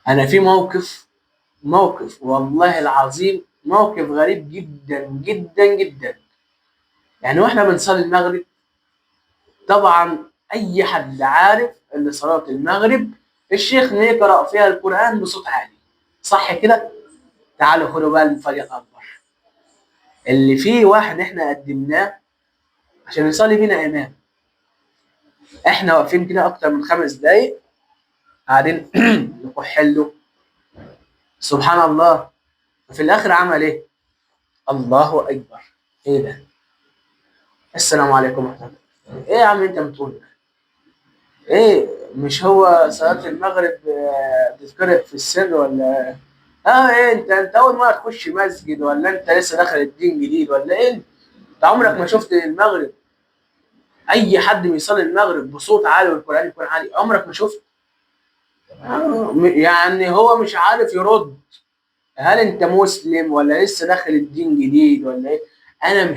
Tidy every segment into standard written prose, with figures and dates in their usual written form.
انا في موقف والله العظيم، موقف غريب جدا جدا جدا. يعني واحنا بنصلي المغرب، طبعا اي حد عارف ان صلاة المغرب الشيخ يقرأ فيها القرآن بصوت عالي، صح كده؟ تعالوا خدوا بقى المفاجأة الأكبر، اللي فيه واحد احنا قدمناه عشان يصلي بينا إمام. احنا واقفين كده أكتر من 5 دقايق قاعدين نكح له سبحان الله، وفي الآخر عمل إيه؟ الله أكبر. إيه ده؟ السلام عليكم ورحمة الله. إيه يا عم أنت بتقول ده؟ إيه؟ مش هو صلاة المغرب بتتقرأ في السر ولا؟ إيه أنت أول مرة تخش مسجد، ولا أنت لسه داخل الدين جديد ولا إيه؟ أنت عمرك ما شفت المغرب اي حد بيصلي المغرب بصوت عالي والقران يكون عالي؟ عمرك ما شفت؟ يعني هو مش عارف يرد. هل انت مسلم ولا لسه داخل الدين جديد ولا ايه؟ انا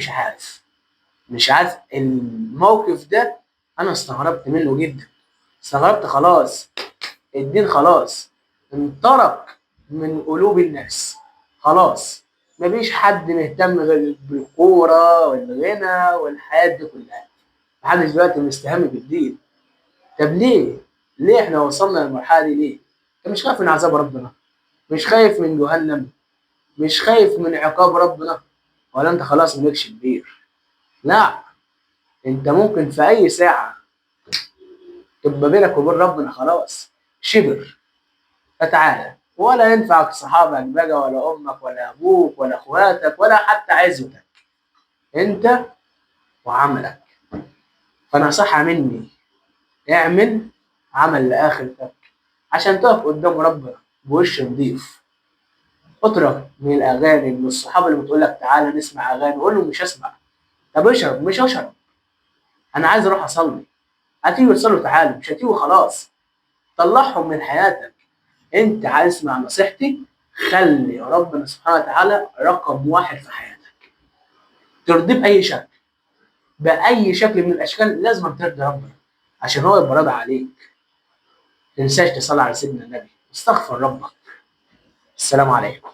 مش عارف الموقف ده. انا استغربت منه جدا، استغربت. خلاص الدين خلاص انطرق من قلوب الناس، خلاص مفيش حد مهتم غير بالكوره والغنى والحياه دي كلها. محدش دلوقتي مستهم بالدين. طب ليه؟ ليه احنا وصلنا للمرحله دي ليه؟ انت مش خايف من عذاب ربنا؟ مش خايف من جهنم؟ مش خايف من عقاب ربنا؟ ولا انت خلاص مالكش كبير؟ لا، انت ممكن في اي ساعه تبقى بينك وبين ربنا خلاص شبر. فتعالى، ولا ينفعك صحابك بقى ولا امك ولا ابوك ولا اخواتك ولا حتى عزوتك، انت وعملك. فنصيحه مني، اعمل عمل لاخرتك عشان تقف قدام ربنا بوش نضيف. اترك من الاغاني، من الصحابه اللي بتقول لك تعالى نسمع اغاني، قول له مش هسمع. طب اشرب، مش هشرب، انا عايز اروح اصلي. هتيجي تصلوا تعالوا، مش هتيجوا خلاص. طلعهم من حياتك. انت عايز تسمع نصيحتي؟ خلي ربنا سبحانه وتعالى رقم واحد في حياتك، ترضيه باي شكل. باي شكل من الاشكال لازم ترضي ربنا عشان هو يبقى راضي عليك. ما تنساش تصلي على سيدنا النبي، استغفر ربك. السلام عليكم.